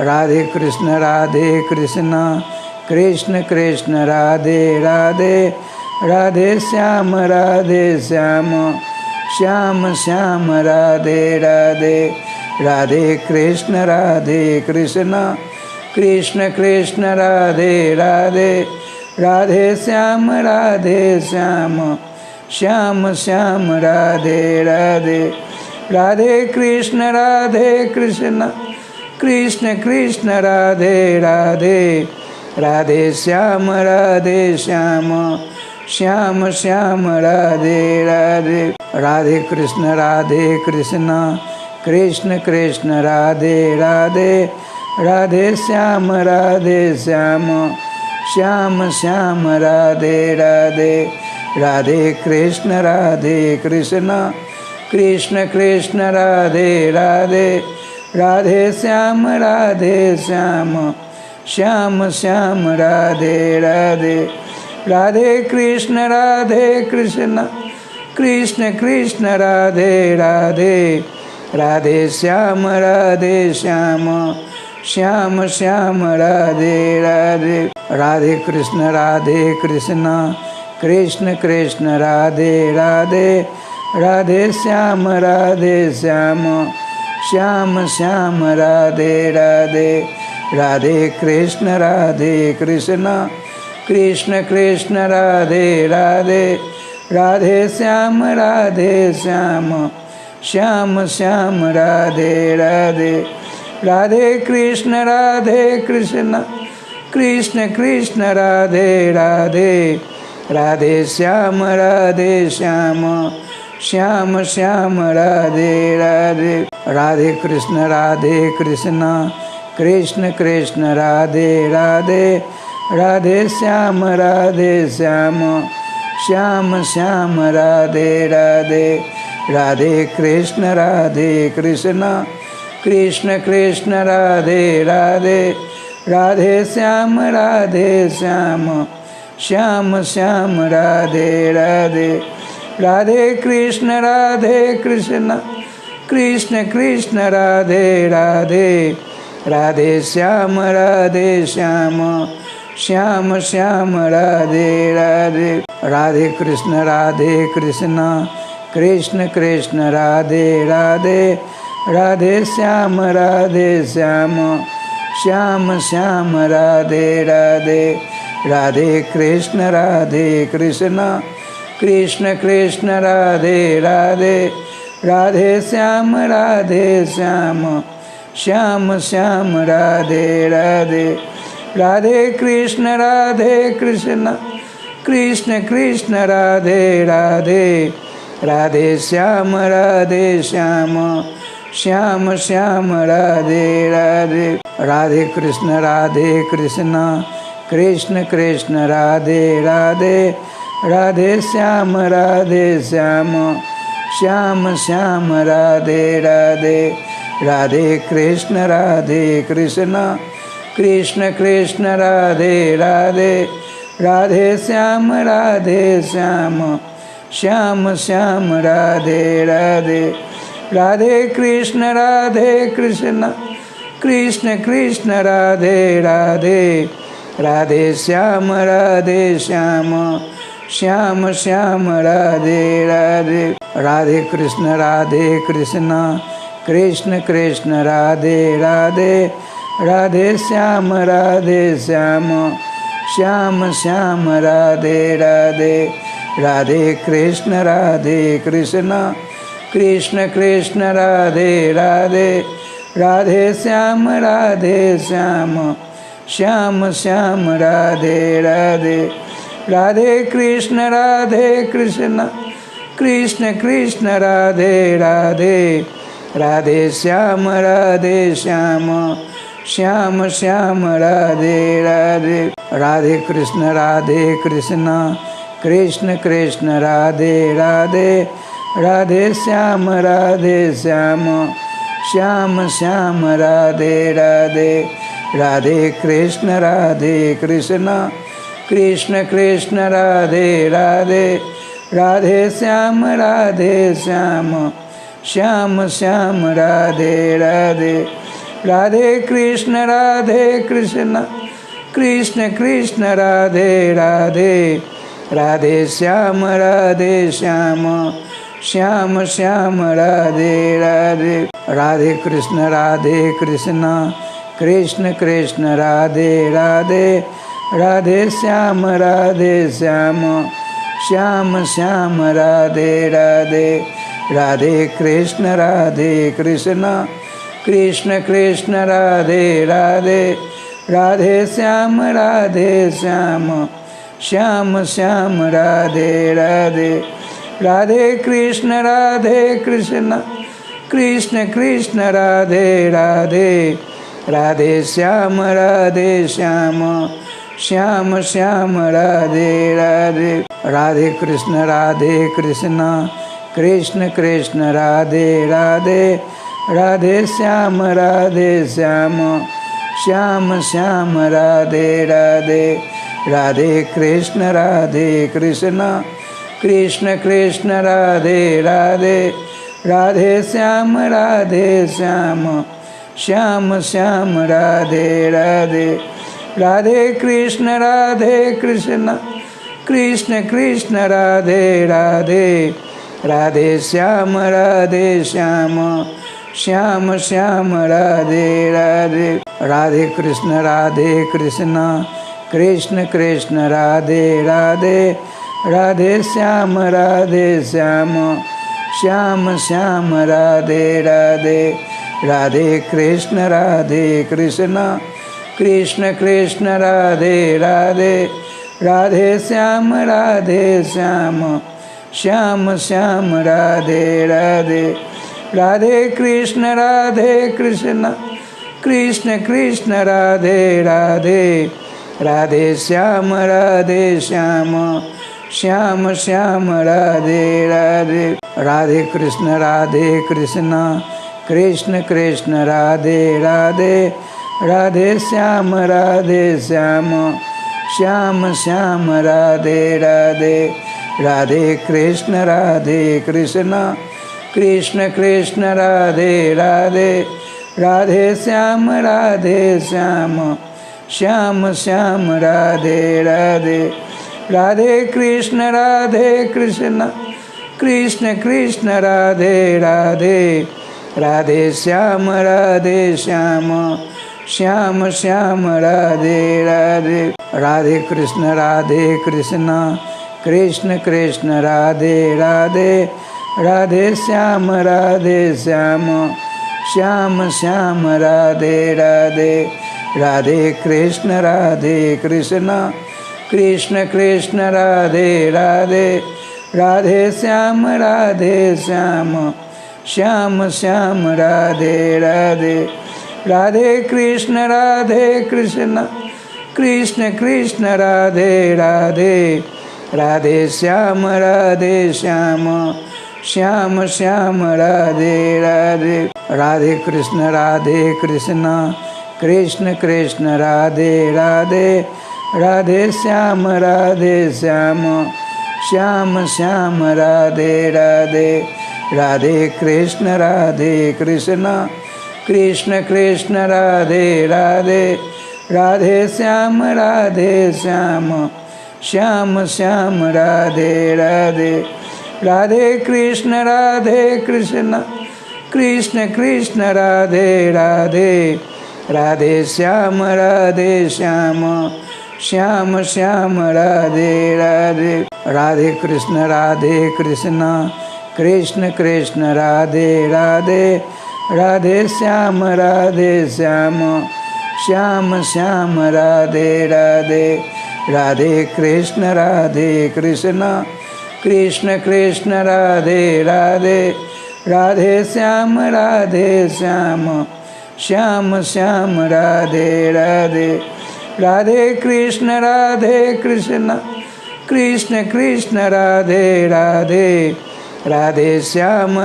Radhe Krishna Krishna Krishna Radhe Radhe, Radhe Shyam Shyam Shyam Radhe Radhe, Radhe Krishna Krishna Krishna Radhe Radhe, Radhe Shyam Shyam Shyam Radhe Radhe, Radhe Krishna Krishna Krishna Radhe Radhe, Radhe Shyam Shyam Shyam Radhe Radhe, Radhe Krishna Krishna Krishna Radhe Radhe, Radhe Shyam Shyam Shyam Radhe Radhe, Radhe Krishna Krishna Krishna Radhe Radhe, Radhe Shyam Shyam Shyam Radhe Radhe, Radhe Krishna Krishna Krishna Radhe Radhe, Radhe Shyam Shyam Shyam Radhe Radhe, Radhe Krishna Krishna Krishna Radhe Radhe, Radhe Shyam Shyam Shyam Radhe Radhe, Radhe Krishna Krishna Krishna Radhe Radhe, Radhe Shyam Shyam Shyam Radhe Radhe, Radhe Krishna Krishna Krishna Radhe Radhe, Radhe Shyam Shyam Shyam Radhe Radhe, Radhe Krishna Krishna Krishna Radhe Radhe, Radhe Shyam Shyam Shyam Radhe Radhe, Radhe Krishna Krishna Krishna Radhe Radhe, Radhe Shyam Shyam Shyam Radhe Radhe, Radhe Krishna Krishna Krishna Radhe Radhe, Radhe Shyam Shyam Shyam Radhe Radhe, Radhe Krishna Krishna Krishna Radhe Radhe, Radhe Shyam Shyam Shyam Radhe Radhe, Radhe Krishna Krishna Krishna Radhe Radhe, Radhe Shyam Shyam Shyam Radhe Radhe, Radhe Krishna Krishna Krishna Radhe Radhe, Radhe Shyam Shyam Shyam Radhe Radhe, Radhe Krishna Krishna Krishna Radhe Radhe, Radhe Shyam Shyam Shyam Radhe Radhe, Radhe Krishna Krishna Krishna Radhe Radhe, Radhe Shyam Shyam Shyam Radhe Radhe, Radhe Krishna Krishna Krishna Radhe Radhe, Radhe Shyam Shyam Shyam Radhe Radhe, Radhe Krishna Krishna Krishna Radhe Radhe, Radhe Shyam Shyam Shyam Radhe Radhe, Radhe Krishna Krishna Krishna Radhe Radhe, Radhe Shyam Shyam Shyam Radhe Radhe, Radhe Krishna Krishna Krishna Radhe Radhe, Radhe Shyam Shyam Shyam Radhe Radhe, Radhe Krishna Krishna Krishna Radhe Radhe, Radhe Shyam Shyam Shyam Radhe Radhe, Radhe Krishna Krishna Krishna Radhe Radhe, Radhe Shyam Shyam Shyam Radhe Radhe, Radhe Krishna Krishna Krishna Radhe Radhe Radhe Shyam Shyam Shyam Radhe Radhe Radhe Krishna Krishna Krishna Radhe Radhe Radhe Shyam Shyam Shyam Radhe Radhe Radhe Krishna Krishna Krishna Radhe Radhe Radhe Shyam Shyam Shyam Radhe Radhe Radhe Krishna Krishna Krishna Radhe Radhe Radhe Shyam Shyam Shyam Radhe Radhe Radhe Krishna Krishna Krishna Radhe Radhe Radhe Shyam Shyam Shyam Radhe Radhe Radhe Krishna Krishna Krishna Radhe Radhe Radhe Shyam Shyam Shyam Radhe Radhe Radhe Krishna Krishna Krishna Radhe Radhe Radhe Shyam Shyam Shyam Radhe Radhe Radhe Krishna Krishna Krishna Radhe Radhe Radhe Shyam Shyam Shyam Radhe Radhe Radhe Krishna Krishna Krishna Radhe Radhe Radhe Shyam Shyam Shyam Radhe Radhe Radhe Krishna Krishna Krishna Radhe Radhe Radhe Shyam Shyam Shyam Radhe Radhe Radhe Krishna Krishna Krishna Radhe Radhe Radhe Shyam Shyam Shyam Radhe Radhe Radhe Krishna Krishna Krishna Radhe Radhe Radhe Shyam Shyam Shyam Radhe Radhe Radhe Krishna Krishna Krishna Radhe Radhe Radhe Shyam Shyam Shyam Radhe Radhe Radhe Krishna Krishna Krishna Radhe Radhe Radhe Shyam Shyam Shyam Radhe Radhe Radhe Krishna Krishna Krishna Radhe Radhe Radhe Shyam Shyam Shyam Radhe Radhe Radhe Krishna Krishna Krishna Radhe Radhe Radhe Shyam Shyam Shyam Radhe Radhe Radhe Krishna Krishna Krishna Radhe Radhe Radhe Shyam Shyam Shyam Radhe Radhe Radhe Krishna Krishna Krishna Radhe Radhe Radhe Shyam Shyam Shyam Radhe Radhe Radhe Krishna Krishna Krishna Radhe Radhe Radhe Shyam Shyam Shyam Radhe Radhe Radhe Krishna Krishna Krishna Radhe Radhe Radhe Shyam Shyam Shyam Radhe Radhe Radhe Krishna Krishna Krishna Radhe Radhe Radhe Shyam Shyam Shyam Radhe Radhe Radhe Krishna Krishna Krishna Radhe Radhe Radhe Shyam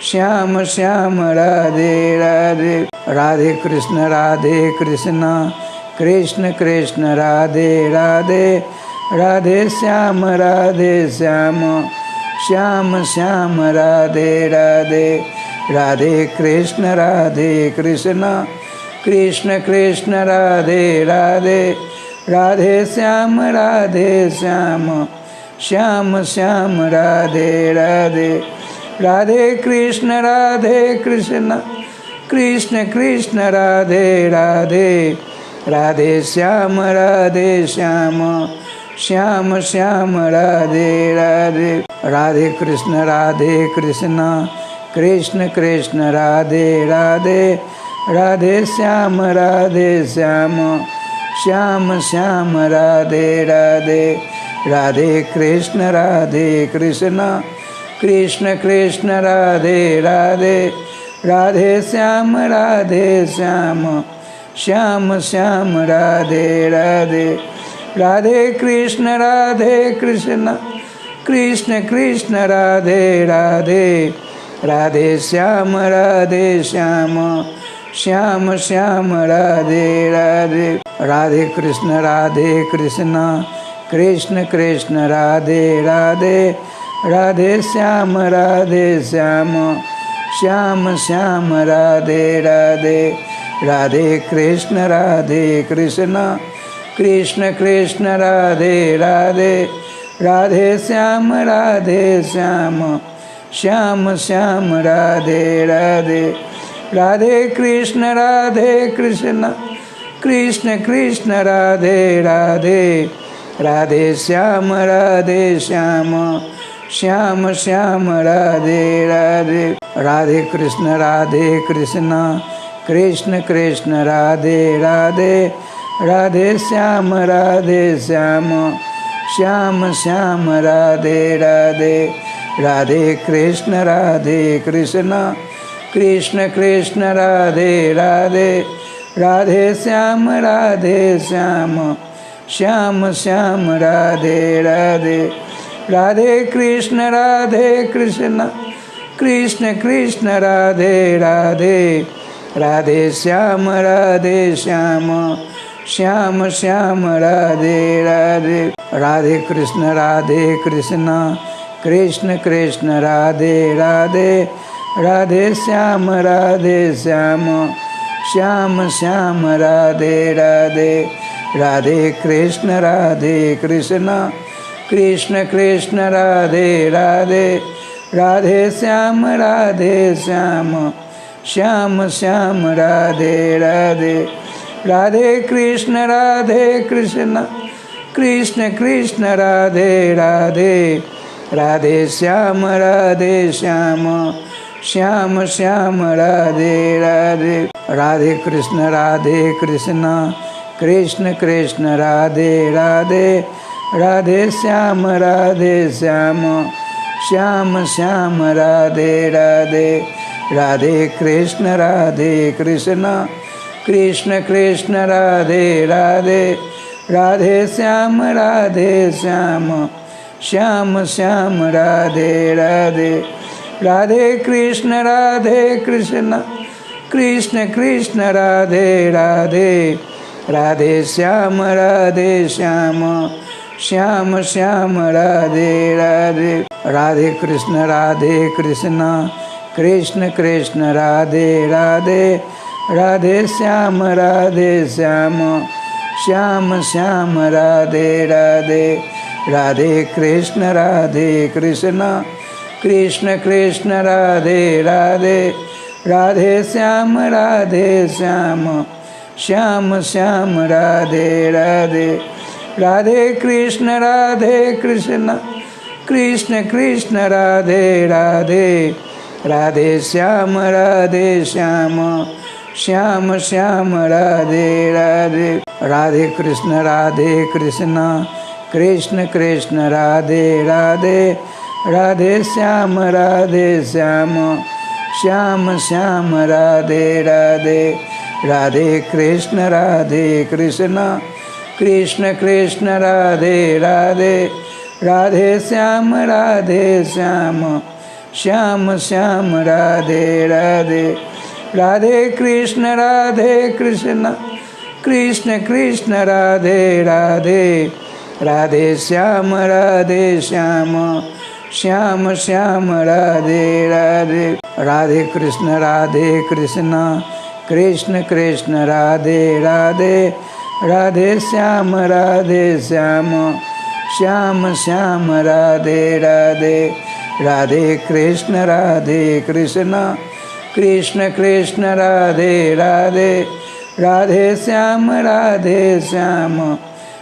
Shyam Shyam Radhe Radhe Radhe Krishna Krishna Krishna Radhe Radhe Radhe Shyam Shyam Shyam Radhe Radhe. Radhe Krishna Krishna Krishna Radhe Radhe. Radhe Shyam Shyam Shyam Shyam Radhe Radhe. Radhe Krishna Krishna Krishna Radhe Radhe. Radhe Shyam Shyam Shyam Shyam Radhe Radhe. Radhe Krishna Krishna Krishna Radhe Radhe. Radhe Shyam Shyam Shyam Shyam Radhe Radhe. Radhe Krishna Krishna Krishna Radhe Radhe. Radhe Shyam Shyam Shyam Shyam Radhe Radhe. Radhe Krishna Krishna Krishna Radhe Radhe. Radhe Shyam Shyam Shyam Shyam Radhe Radhe. Radhe Krishna Krishna Krishna Radhe Radhe. Radhe Shyam Shyam Shyam Shyam Radhe Radhe. Radhe Krishna Krishna Krishna Radhe Radhe. Radhe Shyam Shyam Shyam Shyam Radhe Radhe. Radhe Krishna Krishna Krishna Radhe Radhe. Radhe Shyam Shyam Shyam Shyam Radhe Radhe. Radhe Krishna Krishna Krishna Radhe Radhe. Radhe Shyam Shyam Shyam Shyam Radhe Radhe. Radhe Krishna Krishna Krishna Radhe Radhe. Radhe Shyam Shyam Shyam Shyam Radhe Radhe. Radhe Krishna Krishna Krishna Radhe Radhe. Radhe Shyam Shyam Shyam Shyam Radhe Radhe. Radhe Krishna Krishna Krishna Radhe Radhe. Radhe Shyam Shyam Shyam Shyam Radhe Radhe. Radhe Krishna Krishna Krishna Radhe Radhe. Radhe Shyam Shyam Shyam Shyam Radhe Radhe. Radhe Krishna Krishna Krishna Radhe Radhe. Radhe Shyam Shyam Shyam Shyam Radhe Radhe. Radhe Krishna Krishna Krishna Radhe Radhe. Radhe Shyam Shyam Shyam Shyam Radhe Radhe. Radhe Krishna Krishna Krishna Radhe Radhe. Radhe Shyam Shyam Shyam Shyam Radhe Radhe. Radhe Krishna Krishna Krishna Radhe Radhe. Radhe Shyam Shyam Shyam Shyam Radhe Radhe. Radhe Krishna Krishna Krishna Radhe Radhe. Radhe Shyam Shyam Shyam Shyam Radhe Radhe. Radhe Krishna Krishna Krishna Radhe Radhe. Radhe Shyam Shyam Shyam Shyam Radhe Radhe. Radhe Krishna Krishna Krishna Radhe Radhe. Radhe Shyam Shyam Shyam Shyam Radhe Radhe. Radhe Krishna Krishna Krishna Radhe Radhe. Radhe Shyam Shyam Shyam Shyam Radhe Radhe. Radhe Krishna Krishna Krishna Radhe Radhe. Radhe Shyam Shyam Shyam Shyam Radhe Radhe. Radhe Krishna Krishna Krishna Radhe Radhe. Radhe Shyam Shyam Shyam Shyam Radhe Radhe. Radhe Krishna Krishna Krishna Radhe Radhe. Radhe Shyam Shyam Shyam Shyam Radhe Radhe. Radhe Krishna Krishna Krishna Radhe Radhe. Radhe Shyam Shyam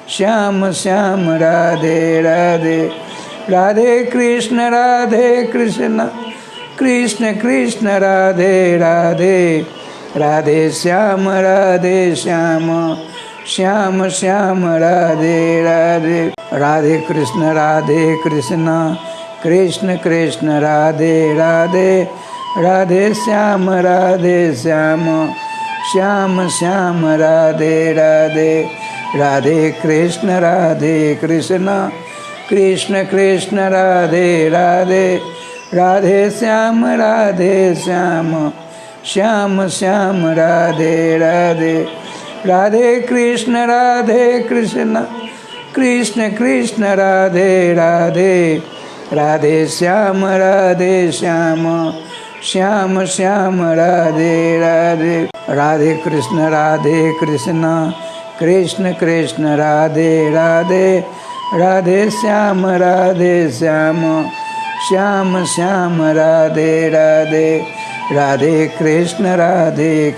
Shyam Shyam Radhe Radhe. Radhe Krishna Krishna Krishna Radhe Radhe. Radhe Shyam Shyam Shyam Shyam Radhe Radhe. Radhe Krishna Krishna Krishna Radhe Radhe. Radhe Shyam Shyam Shyam Shyam Radhe Radhe. Radhe Krishna Krishna Krishna Radhe Radhe. Radhe Shyam Shyam Shyam Shyam Radhe Radhe. Radhe Krishna Krishna Krishna Radhe Radhe. Radhe Shyam Shyam Shyam Shyam Radhe Radhe. Radhe Krishna Krishna Krishna Radhe Radhe. Radhe Shyam Shyam Shyam Shyam Radhe Radhe. Radhe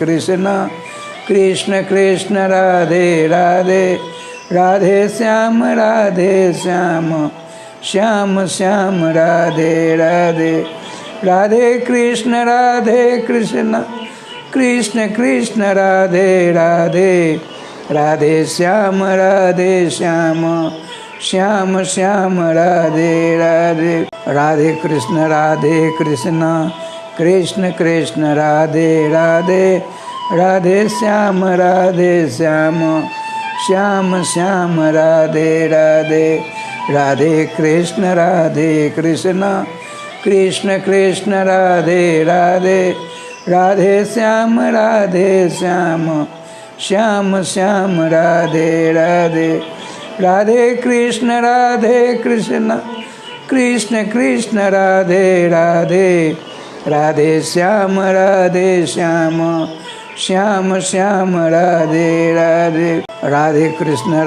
Krishna Krishna Krishna Radhe Radhe. Radhe Shyam Shyam Shyam Shyam Radhe Radhe. Radhe Krishna Krishna Krishna Radhe Radhe. Radhe Shyam Shyam Shyam Shyam Radhe Radhe. Radhe Krishna Krishna Krishna Radhe Radhe. Radhe Shyam Shyam Shyam Shyam Radhe Radhe. Radhe Krishna Krishna Krishna Radhe Radhe. Radhe Shyam Shyam Shyam Shyam Radhe Radhe. Radhe Krishna Krishna Krishna Radhe Radhe. Radhe Shyam Shyam Shyam Shyam Radhe Radhe. Radhe Krishna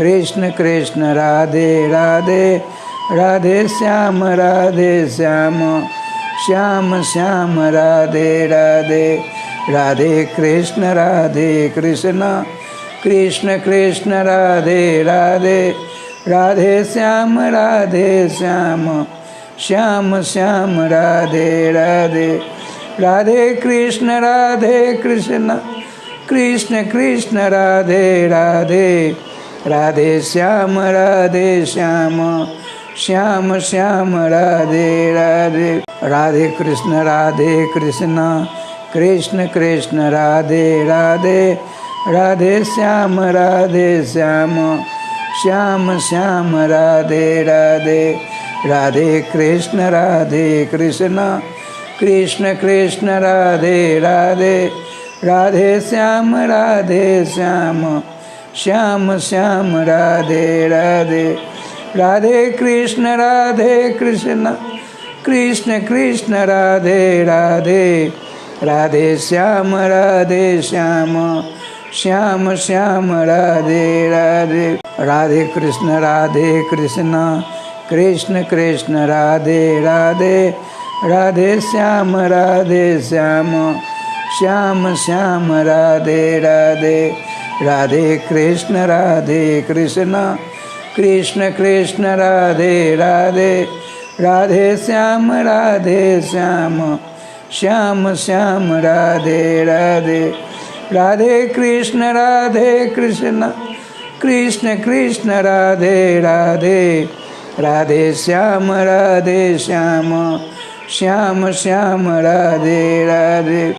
Krishna Krishna Radhe Radhe. Radhe Shyam Shyam Shyam Shyam Radhe Radhe. Radhe Krishna Krishna Krishna Radhe Radhe. Radhe Shyam Shyam Shyam Shyam Radhe Radhe. Radhe Krishna Krishna Krishna Radhe Radhe. Radhe Shyam Shyam Shyam Shyam Radhe Radhe. Radhe Krishna Krishna Krishna Radhe Radhe. Radhe Shyam Shyam Shyam Shyam Radhe Radhe. Radhe Krishna Krishna Krishna Radhe Radhe. Radhe Shyam Shyam Shyam Shyam Radhe Radhe. Radhe Krishna Krishna Krishna Radhe Radhe. Radhe Shyam Shyam Shyam Shyam Radhe Radhe. Radhe Krishna Krishna Krishna Radhe Radhe. Radhe Shyam Shyam Shyam Shyam Radhe Radhe. Radhe Krishna Krishna Krishna Radhe Radhe. Radhe Shyam Shyam Shyam Shyam Radhe Radhe. Radhe Krishna Krishna Krishna Radhe Radhe. Radhe Shyam Shyam Shyam Shyam Radhe Radhe.